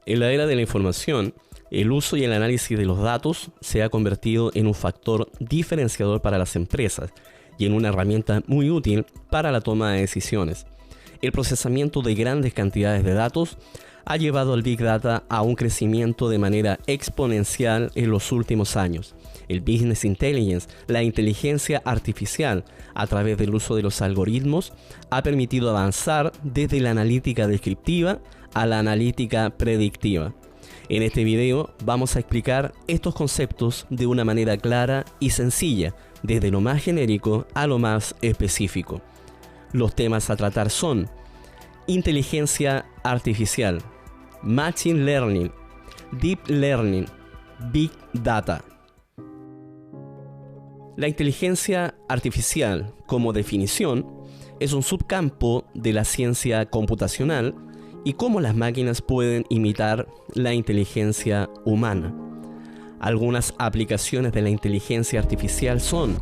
En la era de la información, el uso y el análisis de los datos se ha convertido en un factor diferenciador para las empresas y en una herramienta muy útil para la toma de decisiones. El procesamiento de grandes cantidades de datos ha llevado al Big Data a un crecimiento de manera exponencial en los últimos años. El Business Intelligence, la inteligencia artificial, a través del uso de los algoritmos, ha permitido avanzar desde la analítica descriptiva a la analítica predictiva. En este video vamos a explicar estos conceptos de una manera clara y sencilla, desde lo más genérico a lo más específico. Los temas a tratar son inteligencia artificial, Machine Learning, Deep Learning, Big Data. La inteligencia artificial, como definición, es un subcampo de la ciencia computacional y cómo las máquinas pueden imitar la inteligencia humana. Algunas aplicaciones de la inteligencia artificial son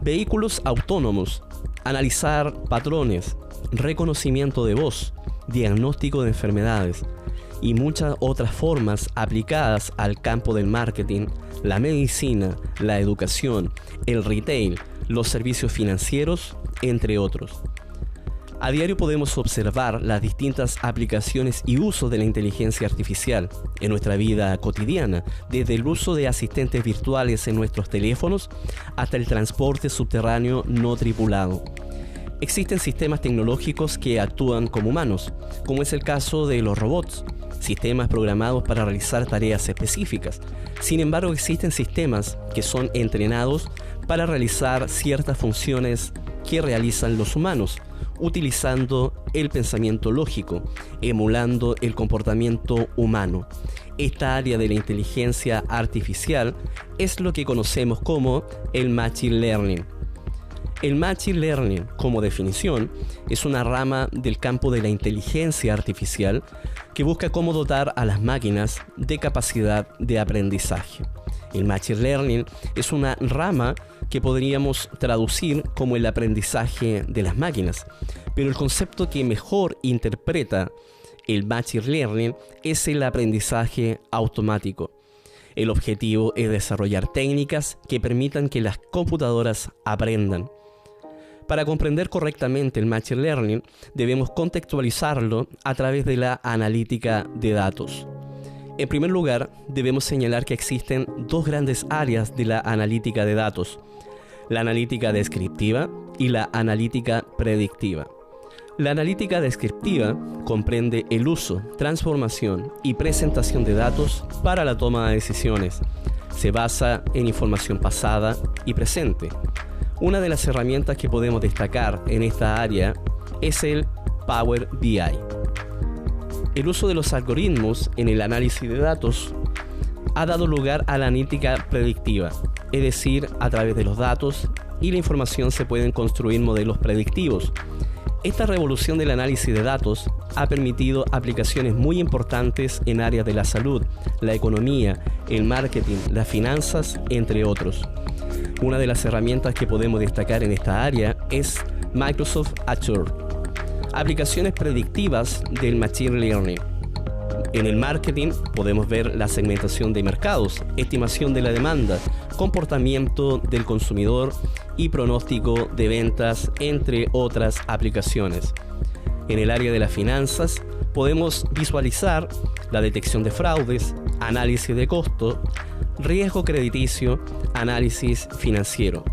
vehículos autónomos, analizar patrones, reconocimiento de voz, diagnóstico de enfermedades y muchas otras formas aplicadas al campo del marketing, la medicina, la educación, el retail, los servicios financieros, entre otros. A diario podemos observar las distintas aplicaciones y usos de la inteligencia artificial en nuestra vida cotidiana, desde el uso de asistentes virtuales en nuestros teléfonos hasta el transporte subterráneo no tripulado. Existen sistemas tecnológicos que actúan como humanos, como es el caso de los robots, sistemas programados para realizar tareas específicas. Sin embargo, existen sistemas que son entrenados para realizar ciertas funciones que realizan los humanos, utilizando el pensamiento lógico, emulando el comportamiento humano. Esta área de la inteligencia artificial es lo que conocemos como el Machine Learning. El Machine Learning, como definición, es una rama del campo de la inteligencia artificial que busca cómo dotar a las máquinas de capacidad de aprendizaje. El Machine Learning es una rama que podríamos traducir como el aprendizaje de las máquinas, pero el concepto que mejor interpreta el Machine Learning es el aprendizaje automático. El objetivo es desarrollar técnicas que permitan que las computadoras aprendan. Para comprender correctamente el Machine Learning, debemos contextualizarlo a través de la analítica de datos. En primer lugar, debemos señalar que existen dos grandes áreas de la analítica de datos: la analítica descriptiva y la analítica predictiva. La analítica descriptiva comprende el uso, transformación y presentación de datos para la toma de decisiones. Se basa en información pasada y presente. Una de las herramientas que podemos destacar en esta área es el Power BI. El uso de los algoritmos en el análisis de datos ha dado lugar a la analítica predictiva, es decir, a través de los datos y la información se pueden construir modelos predictivos. Esta revolución del análisis de datos ha permitido aplicaciones muy importantes en áreas de la salud, la economía, el marketing, las finanzas, entre otros. Una de las herramientas que podemos destacar en esta área es Microsoft Azure. Aplicaciones predictivas del Machine Learning. En el marketing podemos ver la segmentación de mercados, estimación de la demanda, comportamiento del consumidor y pronóstico de ventas, entre otras aplicaciones. En el área de las finanzas podemos visualizar la detección de fraudes, análisis de costo, riesgo crediticio, análisis financiero.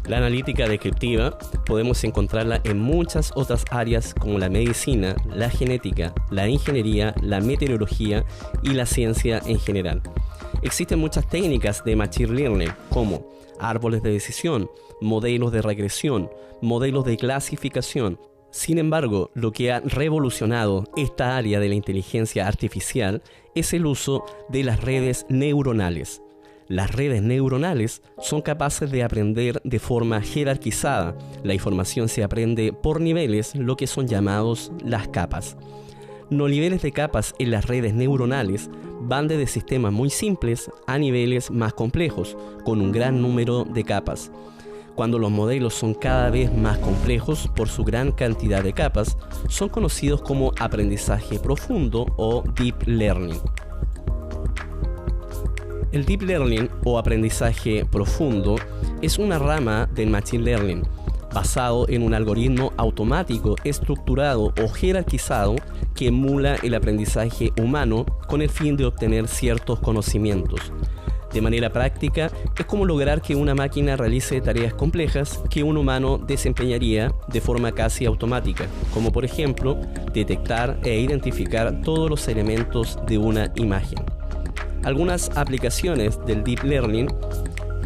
La analítica descriptiva podemos encontrarla en muchas otras áreas como la medicina, la genética, la ingeniería, la meteorología y la ciencia en general. Existen muchas técnicas de Machine Learning como árboles de decisión, modelos de regresión, modelos de clasificación. Sin embargo, lo que ha revolucionado esta área de la inteligencia artificial es el uso de las redes neuronales. Las redes neuronales son capaces de aprender de forma jerarquizada. La información se aprende por niveles, lo que son llamados las capas. Los niveles de capas en las redes neuronales van desde sistemas muy simples a niveles más complejos, con un gran número de capas. Cuando los modelos son cada vez más complejos por su gran cantidad de capas, son conocidos como aprendizaje profundo o Deep Learning. El Deep Learning o aprendizaje profundo es una rama del Machine Learning basado en un algoritmo automático, estructurado o jerarquizado que emula el aprendizaje humano con el fin de obtener ciertos conocimientos. De manera práctica, es como lograr que una máquina realice tareas complejas que un humano desempeñaría de forma casi automática, como por ejemplo, detectar e identificar todos los elementos de una imagen. Algunas aplicaciones del Deep Learning: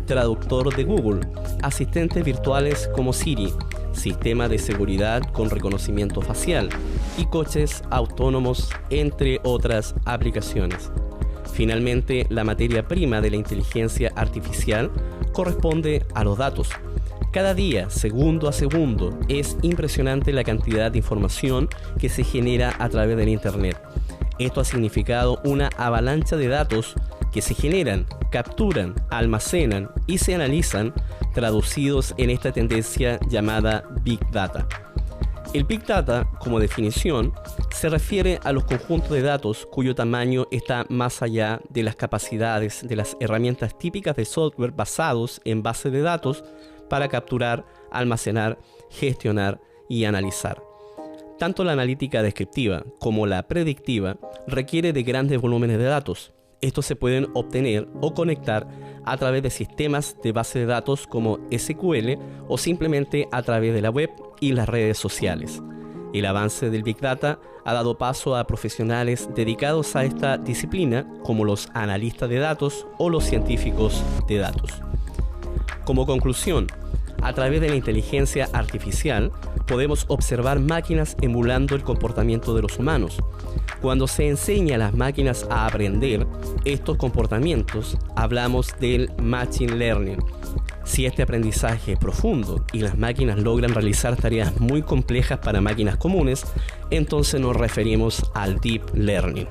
traductor de Google, asistentes virtuales como Siri, sistema de seguridad con reconocimiento facial y coches autónomos, entre otras aplicaciones. Finalmente, la materia prima de la inteligencia artificial corresponde a los datos. Cada día, segundo a segundo, es impresionante la cantidad de información que se genera a través del Internet. Esto ha significado una avalancha de datos que se generan, capturan, almacenan y se analizan, traducidos en esta tendencia llamada Big Data. El Big Data, como definición, se refiere a los conjuntos de datos cuyo tamaño está más allá de las capacidades de las herramientas típicas de software basados en bases de datos para capturar, almacenar, gestionar y analizar. Tanto la analítica descriptiva como la predictiva requiere de grandes volúmenes de datos. Estos se pueden obtener o conectar a través de sistemas de base de datos como SQL o simplemente a través de la web y las redes sociales. El avance del Big Data ha dado paso a profesionales dedicados a esta disciplina como los analistas de datos o los científicos de datos. Como conclusión, a través de la inteligencia artificial podemos observar máquinas emulando el comportamiento de los humanos. Cuando se enseña a las máquinas a aprender estos comportamientos, hablamos del Machine Learning. Si este aprendizaje es profundo y las máquinas logran realizar tareas muy complejas para máquinas comunes, entonces nos referimos al Deep Learning.